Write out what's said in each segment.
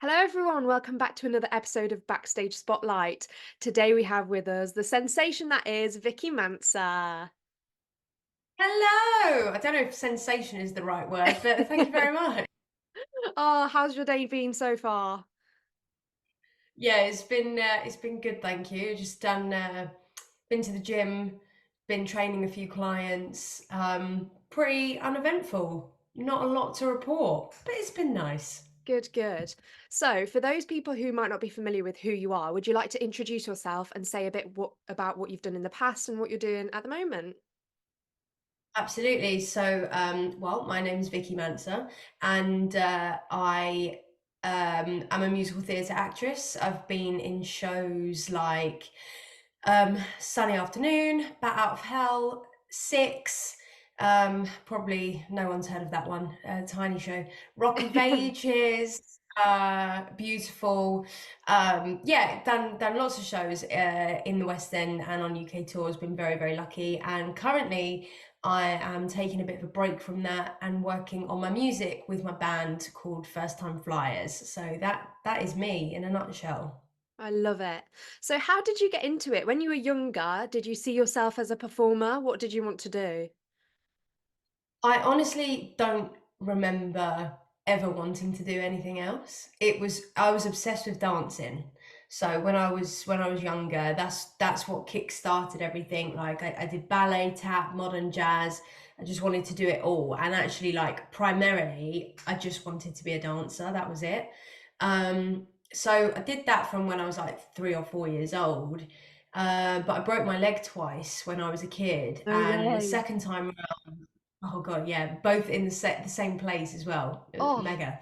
Hello, everyone. Welcome back to another episode of Backstage Spotlight. Today we have with us the sensation that is Vicki Manser. Hello. I don't know if sensation is the right word, but thank you very much. Oh, how's your day been so far? Yeah, it's been good, thank you. Just been to the gym, been training a few clients. Pretty uneventful. Not a lot to report, but it's been nice. Good, good. So, for those people who might not be familiar with who you are, would you like to introduce yourself and say a bit about what you've done in the past and what you're doing at the moment? Absolutely. So, my name's Vicki Manser, and I am a musical theatre actress. I've been in shows like Sunny Afternoon, Bat Out of Hell, Six. Probably no one's heard of that one. Tiny show. Rock of Ages. Beautiful. Yeah, done lots of shows in the West End and on UK tours. Been very lucky, and currently I am taking a bit of a break from that and working on my music with my band called First Time Flyers. So that is me in a nutshell. I love it. So, how did you get into it? When you were younger, did you see yourself as a performer? What did you want to do? I honestly don't remember ever wanting to do anything else. I was obsessed with dancing. So when I was younger, that's what kick-started everything. Like I did ballet, tap, modern jazz. I just wanted to do it all. And actually, like primarily, I just wanted to be a dancer. That was it. So I did that from when I was like 3 or 4 years old. But I broke my leg twice when I was a kid, No and the way. second time, oh god, yeah, both in the same place as well. Oh, Mega.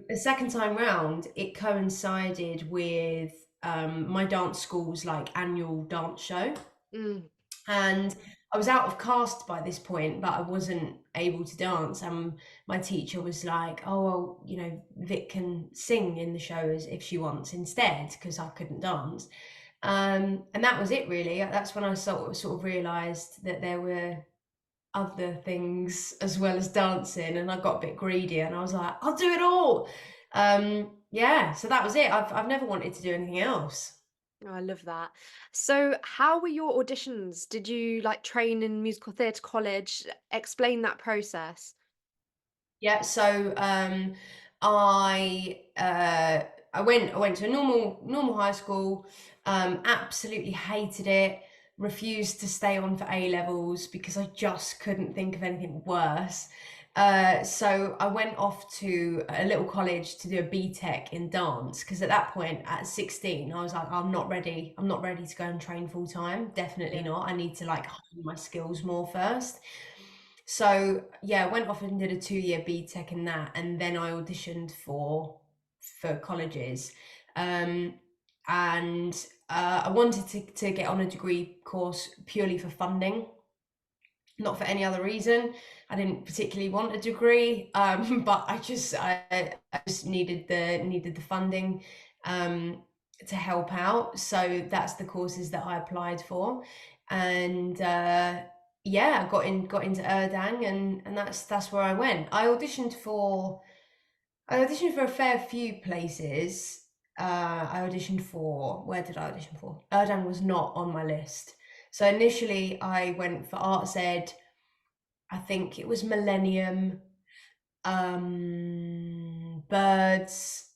The second time round, it coincided with my dance school's like annual dance show, mm, and I was out of cast by this point, but I wasn't able to dance. And my teacher was like, "Oh, well, Vic can sing in the show as if she wants instead, because I couldn't dance." And that was it, really. That's when I sort of realised that there were other things as well as dancing, and I got a bit greedy and I was like, I'll do it all. Yeah, so that was it. I've never wanted to do anything else. oh, I love that. So, how were your auditions? Did you like train in musical theatre college? Explain that process. Yeah, so I went to a normal high school, absolutely hated it, refused to stay on for A levels because I just couldn't think of anything worse. So I went off to a little college to do a BTEC in dance, because at that point at 16 I was like, I'm not ready. I'm not ready to go and train full time. Definitely Yeah. not. I need to like hone my skills more first. So yeah, I went off and did a 2 year BTEC in that, and then I auditioned for colleges, um, and I wanted to get on a degree course purely for funding, not for any other reason. I didn't particularly want a degree, but I just needed the funding to help out. So that's the courses that I applied for, and yeah, I got into Erdang, and that's where I went. I auditioned for a fair few places. I auditioned for, where did I audition for? Erdang was not on my list. So initially I went for arts ed. I think it was Millennium, Birds,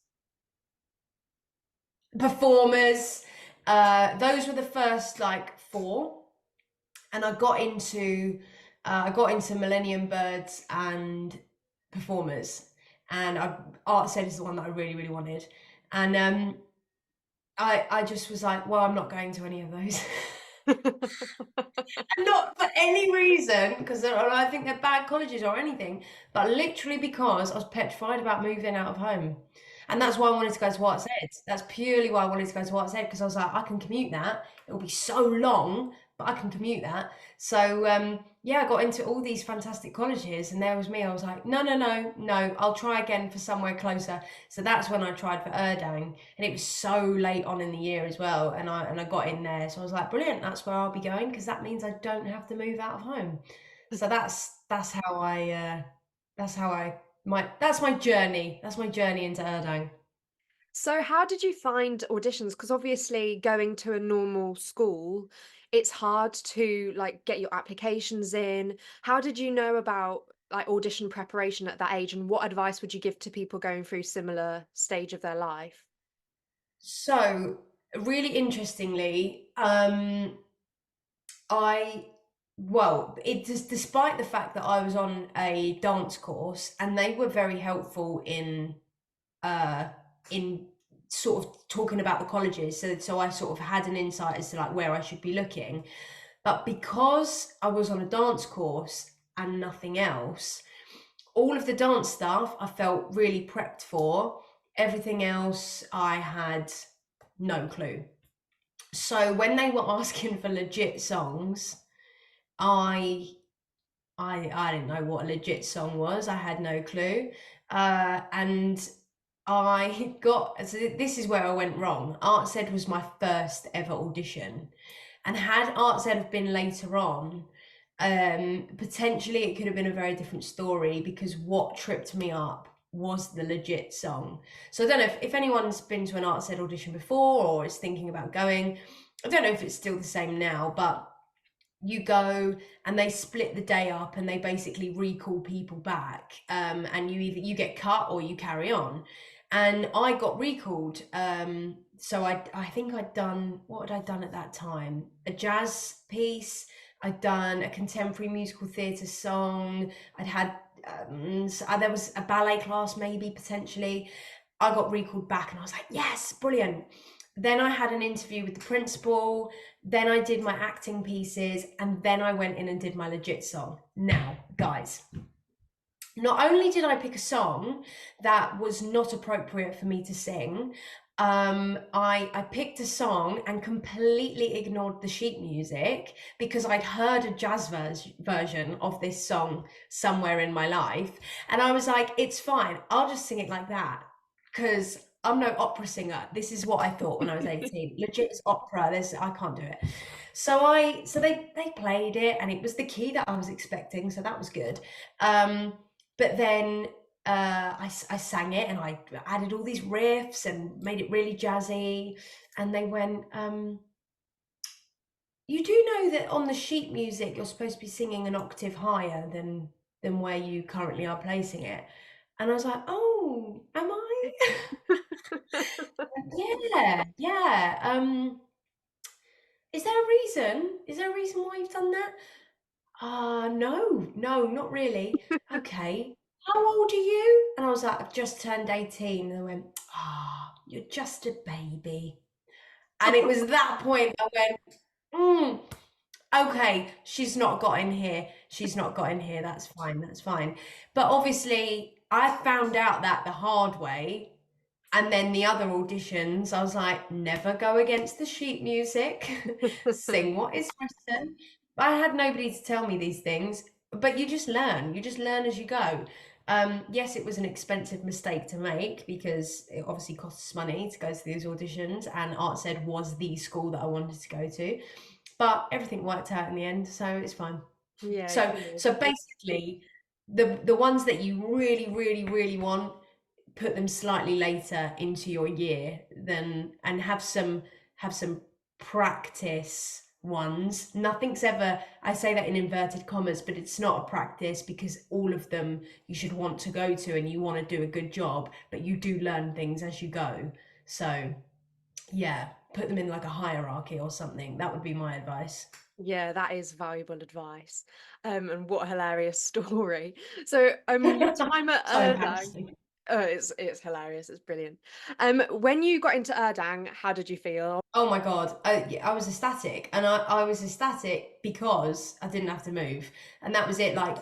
Performers. Those were the first like four, and I got into Millennium, Birds, and Performers, and Arts ed is the one that I really wanted, and I just was like, well, I'm not going to any of those. Not for any reason, because I think they're bad colleges or anything, but literally because I was petrified about moving out of home. And that's why I wanted to go to Arts Ed. That's purely why I wanted to go to Arts Ed, because I was like, I can commute that. It'll be so long, but I can commute that. So yeah, I got into all these fantastic colleges, and there was me. I was like, no, I'll try again for somewhere closer. So that's when I tried for Erdang, and it was so late on in the year as well, and I got in there. So I was like, brilliant, that's where I'll be going, because that means I don't have to move out of home. So that's how I my journey. That's my journey into Erdang. So how did you find auditions? Because obviously going to a normal school, it's hard to like get your applications in. How did you know about like audition preparation at that age, and what advice would you give to people going through similar stage of their life? So, really interestingly, I well, it just despite the fact that I was on a dance course and they were very helpful uh in sort of talking about the colleges, so I sort of had an insight as to like where I should be looking. But because I was on a dance course and nothing else, all of the dance stuff I felt really prepped for. Everything else I had no clue. So when they were asking for legit songs, I I didn't know what a legit song was. I had no clue. And I got, so this is where I went wrong. Arts Ed was my first ever audition. And had Arts Ed have been later on, potentially it could have been a very different story because what tripped me up was the legit song. So I don't know if anyone's been to an Arts Ed audition before or is thinking about going. I don't know if it's still the same now, but you go and they split the day up and they basically recall people back, and you get cut or you carry on. And I got recalled, so I think I'd done, what had I done at that time, a jazz piece, I'd done a contemporary musical theatre song, I'd had there was a ballet class maybe potentially. I got recalled back and I was like, yes, brilliant. Then I had an interview with the principal, then I did my acting pieces, and then I went in and did my legit song. Now, guys, not only did I pick a song that was not appropriate for me to sing, I picked a song and completely ignored the sheet music because I'd heard a jazz version of this song somewhere in my life. And I was like, it's fine, I'll just sing it like that because I'm no opera singer. This is what I thought when I was 18. Legit as opera. I can't do it. So they played it and it was the key that I was expecting, so that was good. But then I sang it and I added all these riffs and made it really jazzy. And they went, you do know that on the sheet music you're supposed to be singing an octave higher than where you currently are placing it. And I was like, oh, am I? Yeah, yeah. Is there a reason? Is there a reason why you've done that? No, no, not really. Okay. How old are you? And I was like, I've just turned 18. And they went, you're just a baby. And it was that point I went, okay, she's not got in here. She's not got in here. That's fine. That's fine. But obviously, I found out that the hard way. And then the other auditions, I was like, never go against the sheet music, sing what is written. But I had nobody to tell me these things, but you just learn as you go. Yes, it was an expensive mistake to make because it obviously costs money to go to these auditions, and Arts Ed was the school that I wanted to go to. But everything worked out in the end, so it's fine. Yeah, good. So basically, the ones that you really, really, really want, put them slightly later into your year than and have some practice ones. Nothing's ever, I say that in inverted commas, but it's not a practice because all of them you should want to go to and you want to do a good job, but you do learn things as you go. So yeah, put them in like a hierarchy or something. That would be my advice. Yeah, that is valuable advice. And what a hilarious story. So, your time at So Erdang, embarrassing. it's hilarious. It's brilliant. When you got into Erdang, how did you feel? Oh my God, yeah, I was ecstatic, and I was ecstatic because I didn't have to move, and that was it. Like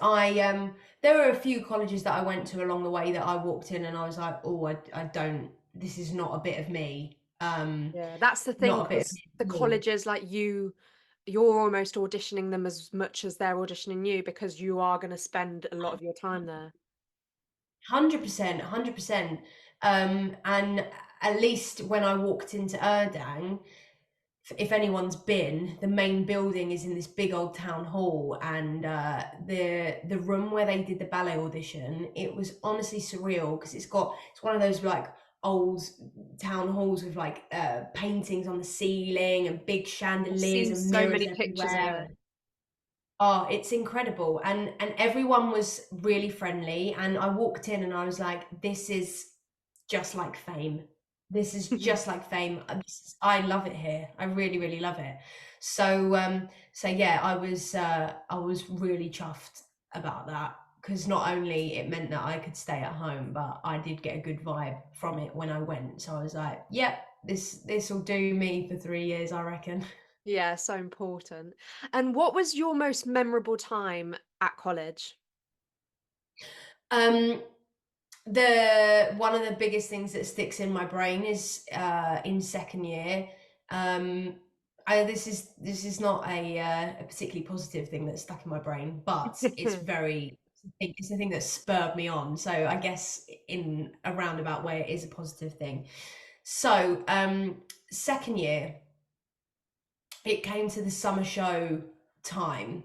there were a few colleges that I went to along the way that I walked in, and I was like, oh, I don't. This is not a bit of me. Yeah, that's the thing Not a bit of because me the at all. colleges like you're almost auditioning them as much as they're auditioning you because you are going to spend a lot of your time there. 100%, 100%. And at least when I walked into Erdang, if anyone's been, the main building is in this big old town hall, and the room where they did the ballet audition, it was honestly surreal because it's one of those like old town halls with like paintings on the ceiling and big I've chandeliers seen and so mirrors many pictures of everywhere. it. Oh, it's incredible. And everyone was really friendly. And I walked in and I was like, this is just like fame. This is just like fame. I love it here. I really, really love it. So yeah, I was really chuffed about that because not only it meant that I could stay at home, but I did get a good vibe from it when I went. So I was like, yep, this will do me for 3 years, I reckon. Yeah, so important. And what was your most memorable time at college? Um, the one of the biggest things that sticks in my brain is in second year. Um, this is not a particularly positive thing that's stuck in my brain, but it's the thing that spurred me on. So I guess in a roundabout way, it is a positive thing. So second year, it came to the summer show time,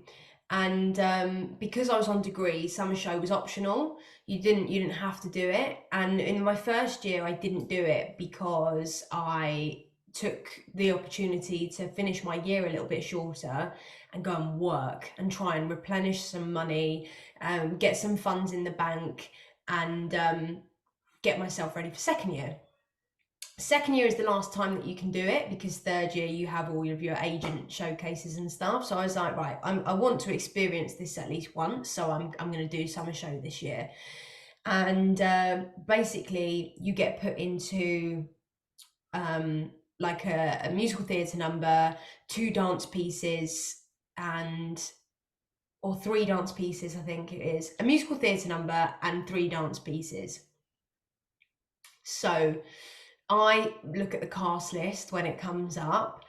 and because I was on degree, summer show was optional. You didn't have to do it, and in my first year I didn't do it because I took the opportunity to finish my year a little bit shorter and go and work and try and replenish some money, get some funds in the bank, and get myself ready for second year. Second year is the last time that you can do it because third year you have all of your agent showcases and stuff. So I was like, right, I want to experience this at least once, so I'm going to do summer show this year. And basically, you get put into like a musical theatre number, two dance pieces, and or three dance pieces, I think it is a musical theatre number and three dance pieces. So I look at the cast list when it comes up,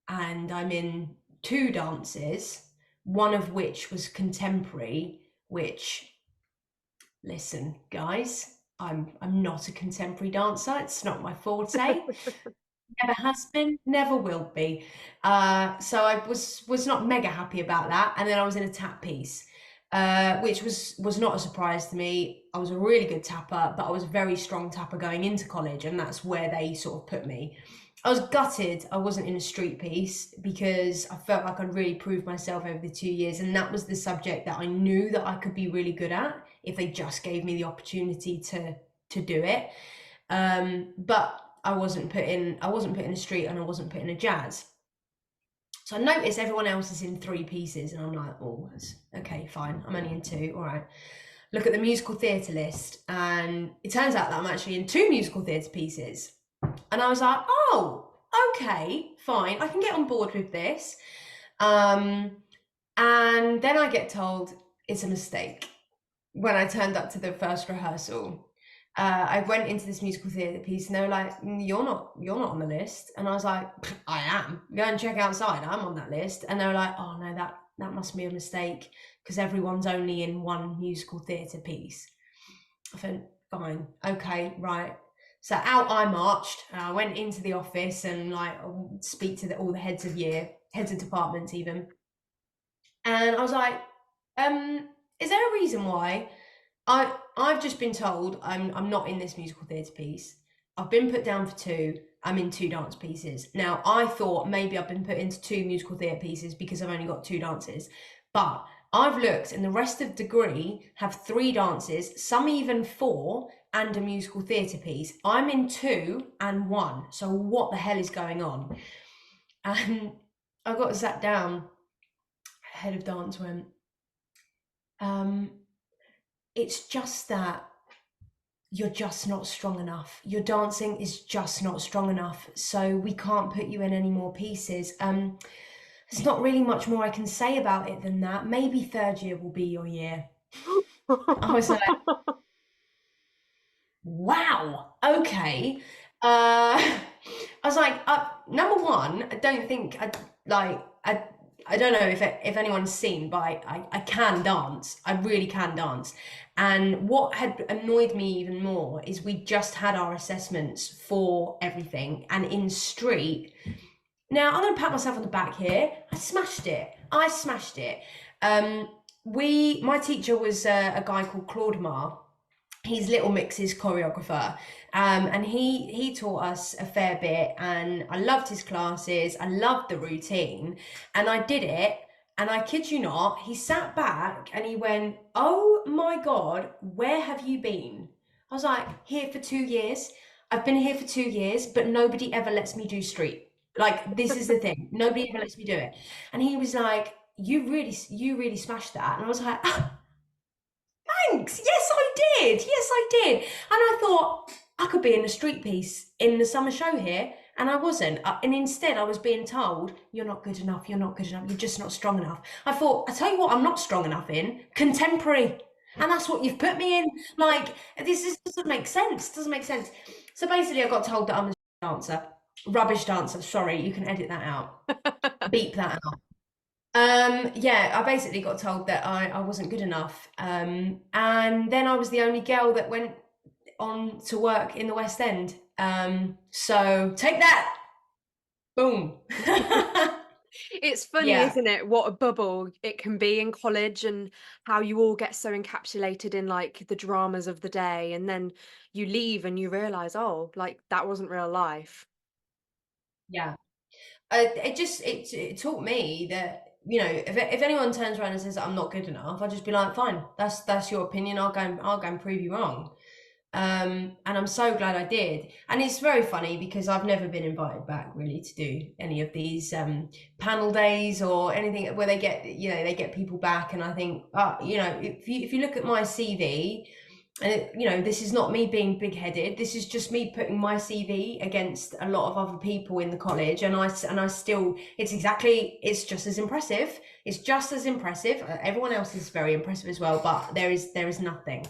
and I'm in two dances, one of which was contemporary, which, listen, guys, I'm not a contemporary dancer. It's not my forte. Never has been, never will be. So I was not mega happy about that. And then I was in a tap piece, which was not a surprise to me. I was a really good tapper, but I was a very strong tapper going into college, and that's where they sort of put me. I was gutted I wasn't in a street piece because I felt like I'd really proved myself over the 2 years, and that was the subject that I knew that I could be really good at if they just gave me the opportunity to do it. But I wasn't put in a street and I wasn't put in a jazz. So I notice everyone else is in three pieces, and I'm like, oh, okay, fine. I'm only in two. All right. Look at the musical theatre list, and it turns out that I'm actually in two musical theatre pieces. And I was like, oh, okay, fine. I can get on board with this. Um, and then I get told it's a mistake when I turned up to the first rehearsal. I went into this musical theatre piece and they were like, you're not on the list. And I was like, I am. Go and check outside. I'm on that list. And they were like, oh no, that must be a mistake because everyone's only in one musical theatre piece. I thought, fine, okay, right. So out I marched and I went into the office and like speak to all the heads of year, heads of departments even. And I was like, is there a reason why I've just been told I'm not in this musical theatre piece. I've been put down for two. I'm in two dance pieces. Now I thought maybe I've been put into two musical theatre pieces because I've only got two dances. But I've looked and the rest of degree have three dances, some even four, and a musical theatre piece. I'm in two and one. So what the hell is going on? And I got sat down, head of dance went, um, it's just that you're just not strong enough. Your dancing is just not strong enough. So we can't put you in any more pieces. There's not really much more I can say about it than that. Maybe third year will be your year. I was like, wow, okay. I was like, number one, I don't think I don't know if anyone's seen, but I can dance. I really can dance. And what had annoyed me even more is we just had our assessments for everything, and in street. Now I'm gonna pat myself on the back here. I smashed it. I smashed it. My teacher was a guy called Claude Marr, He's Little Mix's choreographer, and he taught us a fair bit, and I loved his classes. I loved the routine, and I did it. And I kid you not, he sat back and he went, "Oh my God, where have you been?" I was like, "Here for 2 years. I've been here for 2 years, but nobody ever lets me do street. Like this is the thing. Nobody ever lets me do it." And he was like, you really smashed that." And I was like, "Thanks. Yes, I did. Yes, I did." And I thought I could be in a street piece in the summer show here, and I wasn't. And instead, I was being told, "You're not good enough. You're not good enough. You're just not strong enough." I thought, I tell you what, I'm not strong enough in contemporary, and that's what you've put me in. Like doesn't make sense. Doesn't make sense. So basically, I got told that I'm a dancer, rubbish dancer. Sorry, you can edit that out. Beep that out. Yeah, I basically got told that I wasn't good enough. And then I was the only girl that went on to work in the West End. So take that. Boom. It's funny, Yeah, isn't it, what a bubble it can be in college and how you all get so encapsulated in like the dramas of the day and then you leave and you realize, oh, like that wasn't real life. yeah. It taught me that, if anyone turns around and says that I'm not good enough, I'll just be like, fine, that's your opinion. I'll go and prove you wrong. And I'm so glad I did. And it's very funny because I've never been invited back really to do any of these panel days or anything where they get people back. And I think, if you look at my CV, and this is not me being big-headed. This is just me putting my CV against a lot of other people in the college, and I still, it's just as impressive. It's just as impressive. Everyone else is very impressive as well, but there is nothing,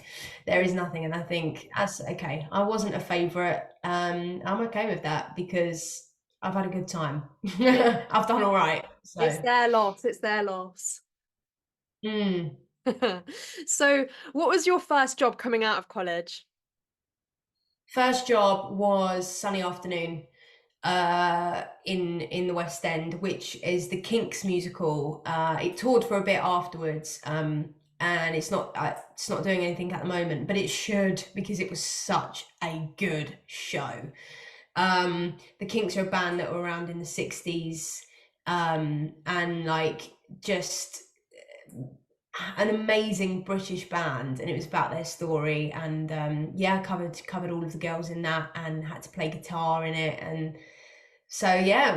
and I think that's okay. I wasn't a favorite. I'm okay with that because I've had a good time. It, I've done all right. it's So, their loss. It's their loss. mm. So, what was your first job coming out of college? First job was Sunny Afternoon in the West End, which is the Kinks musical. It toured for a bit afterwards, and it's not doing anything at the moment, but it should because it was such a good show. The Kinks are a band that were around in the '60s, and like just an amazing British band, and it was about their story. And yeah, covered all of the girls in that, and had to play guitar in it, and so yeah,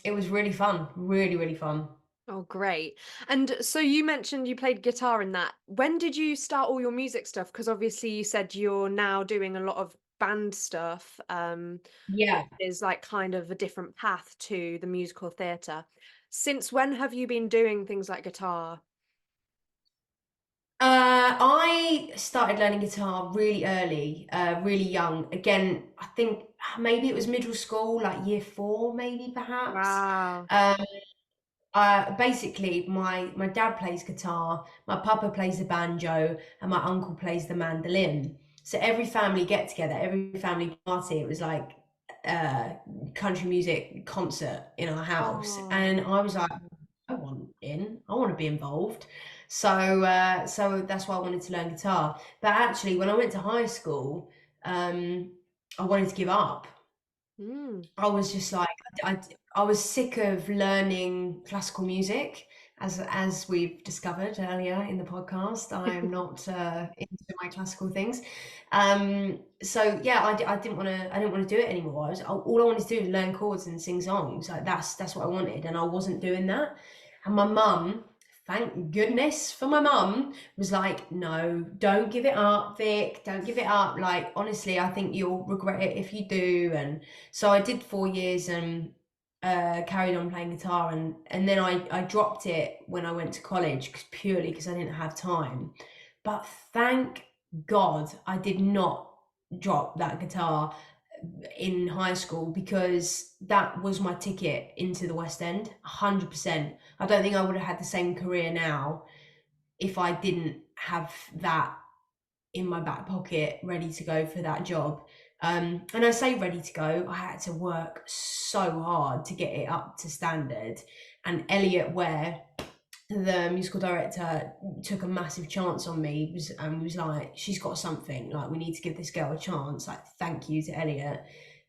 it was really fun, really really fun. Oh, great. And so you mentioned you played guitar in that. When did you start all your music stuff? Because obviously you said you're now doing a lot of band stuff, which Yeah. is like kind of a different path to the musical theatre. Since when have you been doing things like guitar? I started learning guitar really early, really young. Again, I think maybe it was middle school, like year four, maybe perhaps. Wow. Um, Basically, my dad plays guitar, my papa plays the banjo, and my uncle plays the mandolin. So every family get together, every family party, it was like a country music concert in our house, Oh. and I was like, I want in, I want to be involved. So so that's why I wanted to learn guitar. But actually, when I went to high school, I wanted to give up. Mm. I was just like, I, I was sick of learning classical music, as we've discovered earlier in the podcast. I am not into my classical things. So yeah, I didn't want to do it anymore. All I wanted to do was learn chords and sing songs. Like that's what I wanted, and I wasn't doing that. And my mum, thank goodness for my mum, was like, "No, don't give it up, Vic. Don't give it up. Like honestly, I think you'll regret it if you do." And so I did 4 years and carried on playing guitar, and then I dropped it when I went to college purely because I didn't have time. But thank God I did not drop that guitar in high school because that was my ticket into the West End, 100%. I don't think I would have had the same career now if I didn't have that in my back pocket ready to go for that job. And I say ready to go, I had to work so hard to get it up to standard. And Elliot Ware, the musical director took a massive chance on me, was like, she's got something, like we need to give this girl a chance, like thank you to Elliot.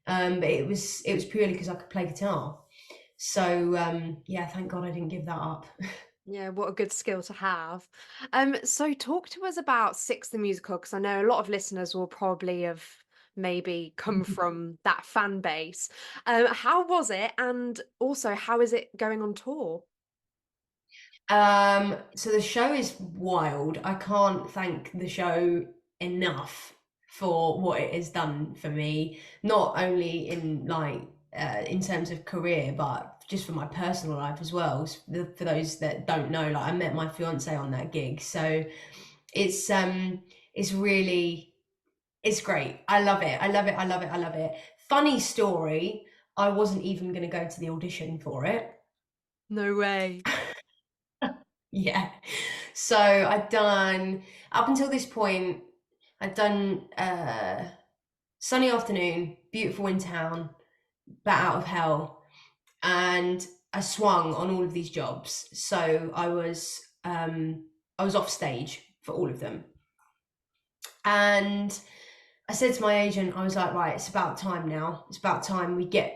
But it was purely because I could play guitar. So yeah, thank God I didn't give that up. Yeah, what a good skill to have. So talk to us about Six the Musical, because I know a lot of listeners will probably have maybe come from that fan base. How was it? And also, how is it going on tour? So the show is wild. I can't thank the show enough for what it has done for me, not only in like in terms of career, but just for my personal life as well. For those that don't know, like I met my fiance on that gig, so it's um it's really it's great. I love it. I love it. I love it. I love it. Funny story. I wasn't even going to go to the audition for it. No way. Yeah. So I'd done up until this point, I'd done Sunny Afternoon, Beautiful in Town, Bat Out of Hell, and I swung on all of these jobs. So I was off stage for all of them. And I said to my agent, I was like, right, it's about time now. It's about time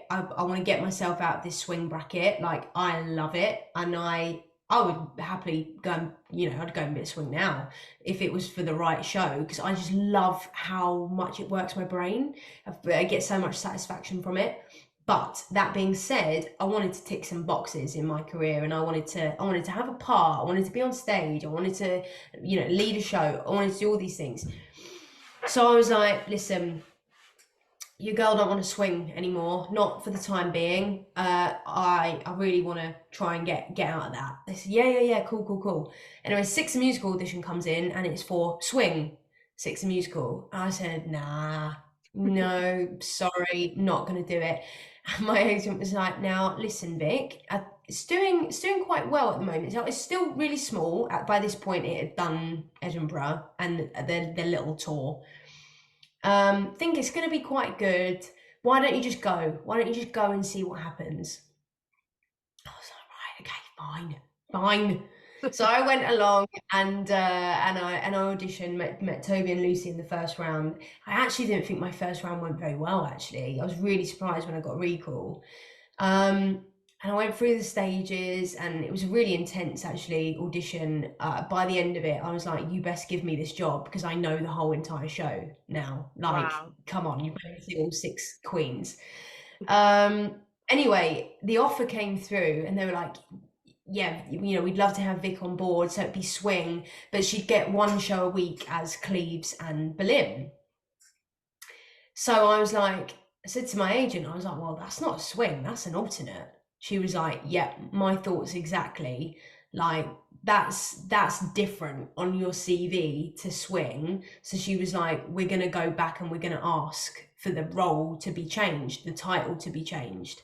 I want to get myself out of this swing bracket. Like, I love it. And I would happily go and, I'd go and be a swing now if it was for the right show, because I just love how much it works my brain. I get so much satisfaction from it. But that being said, I wanted to tick some boxes in my career, and I wanted to have a part. I wanted to be on stage. I wanted to, lead a show. I wanted to do all these things. So I was like, listen, your girl don't want to swing anymore, not for the time being. I really want to try and get out of that. They said, yeah, cool, cool, cool. Anyway, Six the Musical audition comes in, and it's for swing, Six the Musical. I said, nah, no, sorry, not gonna do it. And my agent was like, now listen, Vic, it's doing quite well at the moment. So it's still really small. By this point, it had done Edinburgh and their little tour. Think it's going to be quite good. Why don't you just go? Why don't you just go and see what happens? I was like, right, okay, fine. So I went along and I auditioned, met Toby and Lucy in the first round. I actually didn't think my first round went very well. Actually, I was really surprised when I got a recall. Um, and I went through the stages, and it was a really intense, actually, audition. By the end of it, I was like, "You best give me this job because I know the whole entire show now. Like, Wow. come on, you've got to see all six queens." Um, anyway, the offer came through, and they were like, "Yeah, we'd love to have Vic on board, so it'd be swing, but she'd get one show a week as Cleves and Boleyn." So I was like, I said to my agent, I was like, well, that's not a swing, that's an alternate. She was like, yeah, my thoughts exactly. Like that's different on your CV to swing. So she was like, we're gonna go back and we're gonna ask for the role to be changed, the title to be changed.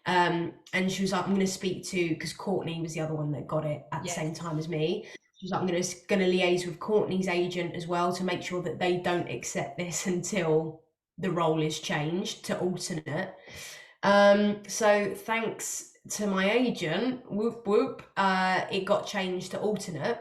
And she was like, I'm gonna speak to, because Courtney was the other one that got it at the Yes. same time as me. She was like, I'm gonna liaise with Courtney's agent as well to make sure that they don't accept this until the role is changed to alternate. So thanks to my agent, whoop whoop, it got changed to alternate,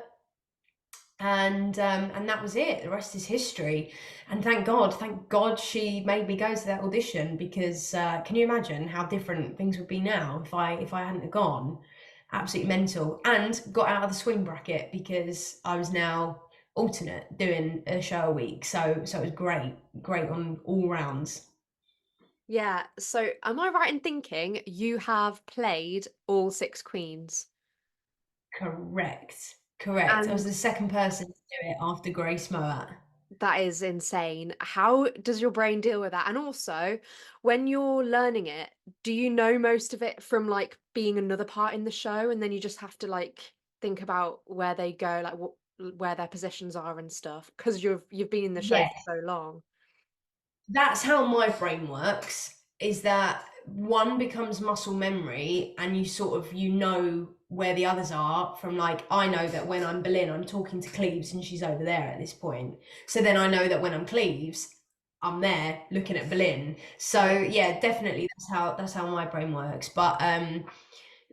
and that was it. The rest is history. And thank God she made me go to that audition, because can you imagine how different things would be now if I hadn't have gone? Absolutely mental. And got out of the swing bracket because I was now alternate doing a show a week. So it was great on all rounds. Yeah. So am I right in thinking you have played all six queens? Correct. Correct. I was And the second person to do it after Grace Moat. that is insane. How does your brain deal with that? And also, when you're learning it, do you know most of it from like being another part in the show, and then you just have to like think about where they go, like what where their positions are and stuff, because you've been in the show for Yes, so long. that's how my brain works, is that one becomes muscle memory, and you sort of, where the others are from. Like, I know that when I'm Boleyn, I'm talking to Cleves and she's over there at this point. So then I know that when I'm Cleves, I'm there looking at Boleyn. So Yeah. yeah, definitely that's how my brain works. But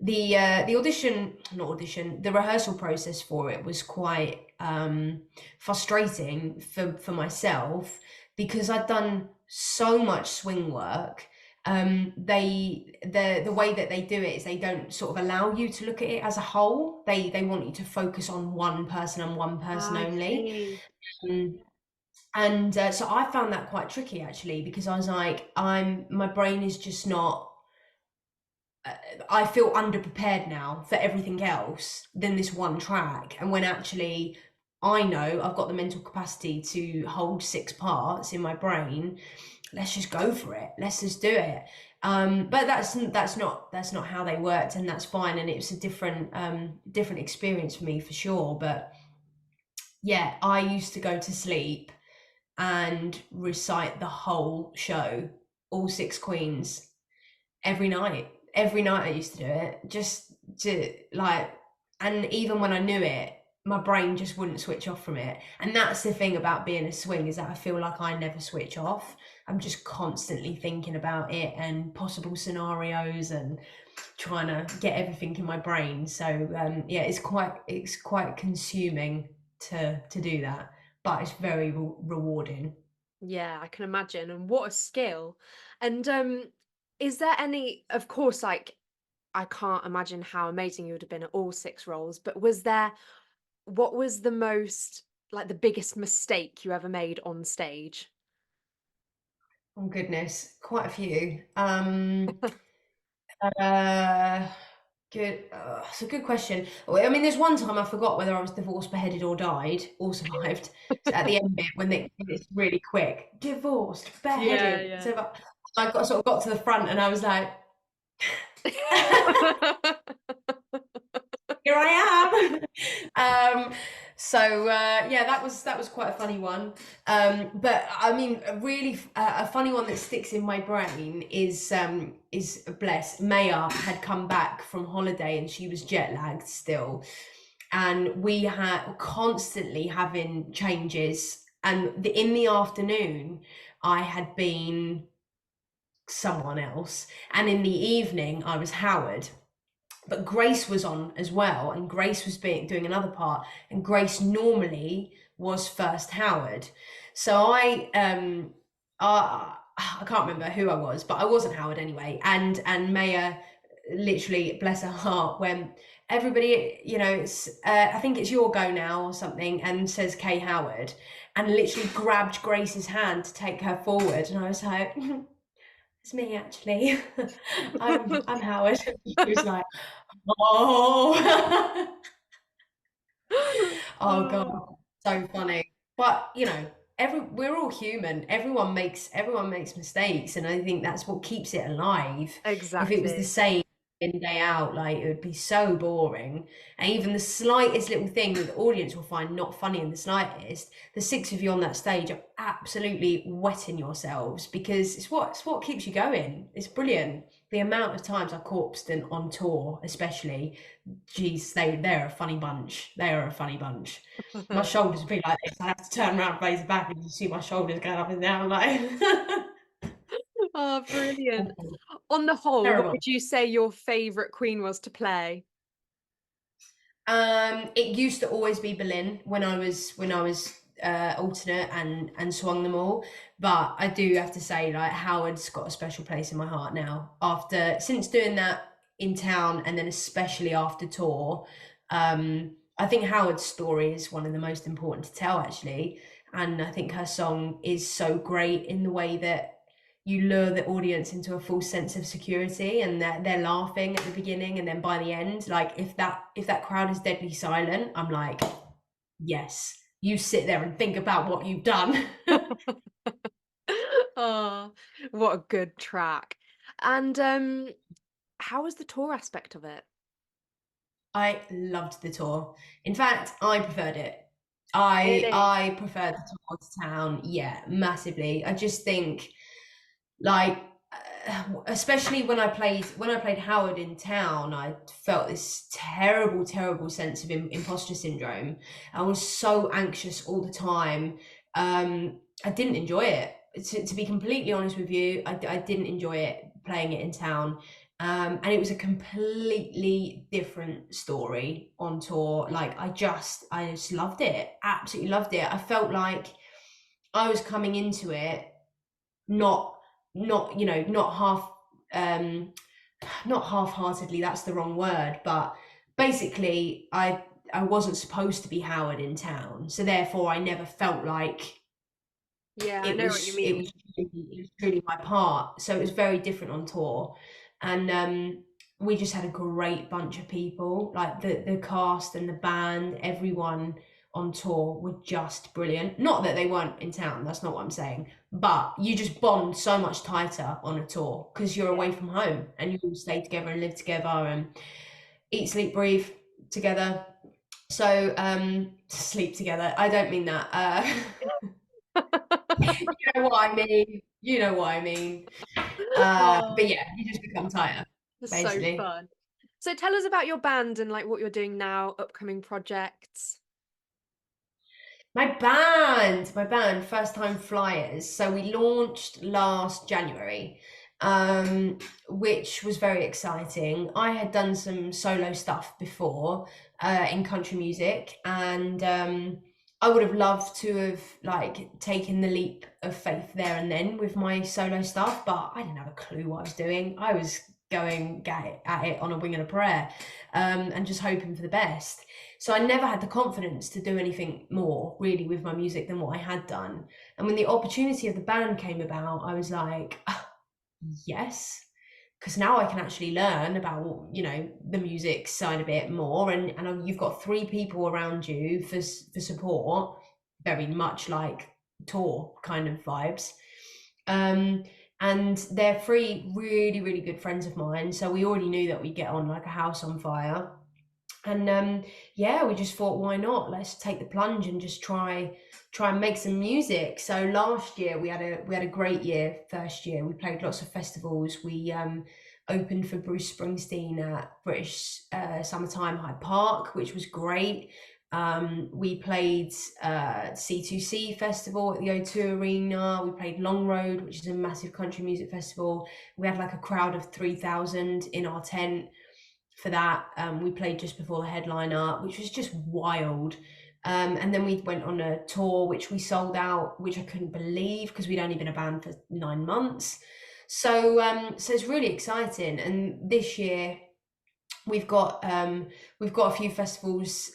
the audition, not audition, the rehearsal process for it was quite frustrating for myself because I'd done so much swing work. The way that they do it is they don't sort of allow you to look at it as a whole. They want you to focus on one person and one person I only. see. Um, and so I found that quite tricky actually because I was like, my brain is just not. I feel underprepared now for everything else than this one track. And when actually I know I've got the mental capacity to hold six parts in my brain, let's just go for it. Let's just do it. But that's not how they worked, and that's fine. And it was a different experience for me for sure. But yeah, I used to go to sleep and recite the whole show, all six queens, every night. Every night I used to do it, just to like, and even when I knew it, my brain just wouldn't switch off from it. And that's the thing about being a swing, is that I feel like I never switch off. I'm just constantly thinking about it and possible scenarios and trying to get everything in my brain. So yeah, it's quite consuming to do that, but it's very rewarding. Yeah, I can imagine. And what a skill. And is there any, of course, like I can't imagine how amazing you would have been at all six roles, but was there, what was the most, like the biggest mistake you ever made on stage? Oh goodness, quite a few. Uh, Good. It's a good question. Well, I mean, there's one time I forgot whether I was divorced, beheaded, or died, or survived. So at the end bit, when it's really quick, divorced, Yeah, beheaded. yeah. So I got to the front, and I was like, here I am. Yeah, that was quite a funny one. But I mean, a funny one that sticks in my brain is bless Maya had come back from holiday and she was jet lagged still, and we had constantly having changes. And in the afternoon, I had been someone else, and in the evening, I was Howard, but Grace was on as well, and Grace was doing another part, and Grace normally was first Howard. So I can't remember who I was, but I wasn't Howard anyway. And Maya, literally, bless her heart, when everybody, it's I think it's your go now or something, and says Kay Howard, and literally grabbed Grace's hand to take her forward, and I was like. It's me actually. I'm Howard. She was like, oh, oh Oh, God, so funny. But we're all human. Everyone makes mistakes, and I think that's what keeps it alive. If it was the exactly. same day in, day out, like it would be so boring. And even the slightest little thing that the audience will find not funny in the slightest, the six of you on that stage are absolutely wetting yourselves because it's what keeps you going. It's brilliant. The amount of times I corpsed and on tour, especially, geez, they're a funny bunch. They are a funny bunch. My shoulders would be like this. I have to turn around, face back, and you see my shoulders going up and down like Oh, brilliant. On the whole, what terrible. would you say your favorite queen was to play? It used to always be Berlin when I was alternate and swung them all, but I do have to say like Howard's got a special place in my heart now. Since doing that in town and then especially after tour, I think Howard's story is one of the most important to tell actually, and I think her song is so great in the way that you lure the audience into a false sense of security, and they're laughing at the beginning, and then by the end, like if that crowd is deadly silent, I'm like, yes, you sit there and think about what you've done. Oh, what a good track. And how was the tour aspect of it? I loved the tour. In fact, I preferred it. I Really? I preferred the tour to town, yeah, massively. I just think like especially when I played Howard in town, I felt this terrible sense of imposter syndrome. I was so anxious all the time. I didn't enjoy it, to be completely honest with you. I didn't enjoy it playing it in town. And it was a completely different story on tour. Like I just loved it, absolutely loved it. I felt like I was coming into it not not you know not um not half-heartedly, that's the wrong word, but basically I wasn't supposed to be Howard in town, so therefore I never felt like Yeah, I it know what you was it mean. was it was truly my part. So it was very different on tour, and we just had a great bunch of people. Like the cast and the band, everyone on tour were just brilliant. Not that they weren't in town. That's not what I'm saying. But you just bond so much tighter on a tour because you're Yeah. away from home and you all stay together and live together and eat, sleep, breathe together. So sleep together. I don't mean that. You know what I mean. You know what I mean. But Oh, yeah, you just become tighter, it's so basically. fun. So tell us about your band and like what you're doing now, upcoming projects. My band, First Time Flyers. So we launched last January, um, which was very exciting. I had done some solo stuff before in country music, and I would have loved to have like taken the leap of faith there and then with my solo stuff, but I didn't have a clue what I was doing. I was going at it on a wing and a prayer, and just hoping for the best. So I never had the confidence to do anything more really with my music than what I had done. And when the opportunity of the band came about, I was like, "Ah, yes, because now I can actually learn about, you know, the music side of it more. And you've got three people around you for support, very much like tour kind of vibes. Um, and they're three really, really good friends of mine. So we already knew that we'd get on like a house on fire. And yeah, we just thought, why not? Let's take the plunge and just try and make some music. So last year we had a great year. First year we played lots of festivals. We opened for Bruce Springsteen at British Summertime Hyde Park, which was great. We played C2C Festival at the O2 Arena. We played Long Road, which is a massive country music festival. We had like a crowd of 3,000 in our tent for that. We played just before the headliner, which was just wild. And then we went on a tour, which we sold out, which I couldn't believe because we'd only been a band for 9 months. So it's really exciting. And this year we've got a few festivals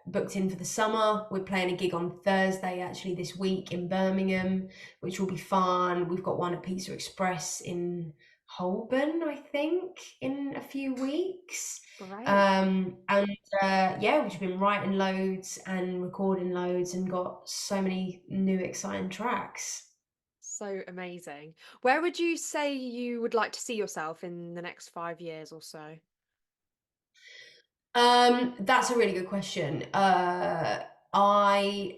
booked in for the summer. We're playing a gig on Thursday actually this week in Birmingham, which will be fun. We've got one at Pizza Express in Holborn, I think, in a few weeks. Great. And yeah, we've been writing loads and recording loads and got so many new exciting tracks. So amazing. Where would you say you would like to see yourself in the next 5 years or so? That's a really good question. I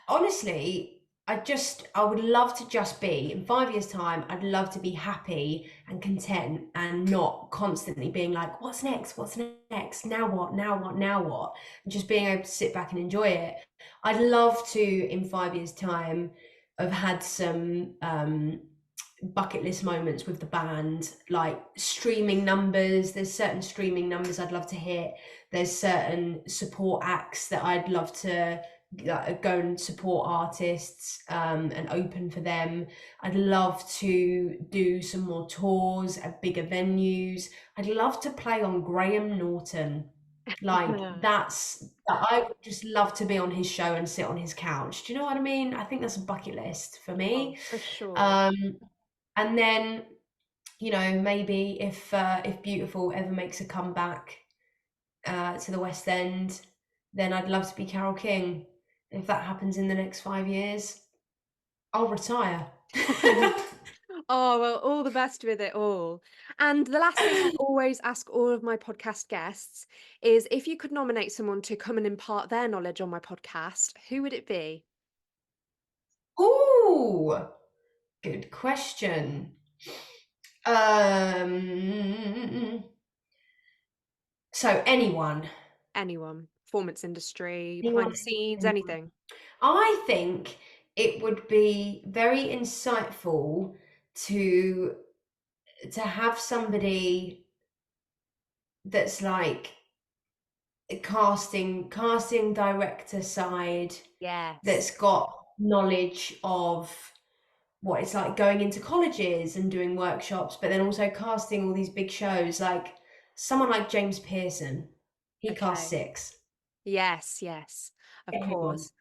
honestly, I would love to just be in 5 years' time. I'd love to be happy and content and not constantly being like, what's next? What's next? Now what? Now what? Now what? And just being able to sit back and enjoy it. I'd love to, in 5 years' time, have had some bucket list moments with the band, like streaming numbers. There's certain streaming numbers I'd love to hit. There's certain support acts that I'd love to go and support artists and open for them. I'd love to do some more tours at bigger venues. I'd love to play on Graham Norton. Like I would just love to be on his show and sit on his couch. Do you know what I mean? I think that's a bucket list for Oh, me. for sure. Um, and then, you know, maybe if Beautiful ever makes a comeback to the West End, then I'd love to be Carole King. If that happens in the next 5 years, I'll retire. Oh, well, all the best with it all. And the last thing I always ask all of my podcast guests is if you could nominate someone to come and impart their knowledge on my podcast, who would it be? Ooh, good question. Um, so Anyone, performance industry, anyone, behind the scenes, anyone. anything. I think it would be very insightful to to have somebody that's like casting director side Yes. that's got knowledge of what it's like going into colleges and doing workshops, but then also casting all these big shows, like someone like James Pearson, he cast Okay. Six. Yes, yes, of Get him on. course.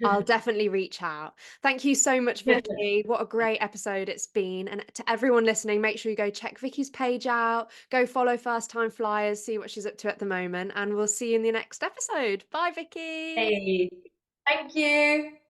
I'll definitely reach out. Thank you so much, Vicky. What a great episode it's been. And to everyone listening, make sure you go check Vicky's page out, go follow First Time Flyers, see what she's up to at the moment, and we'll see you in the next episode. Bye, Vicky. Hey, thank you.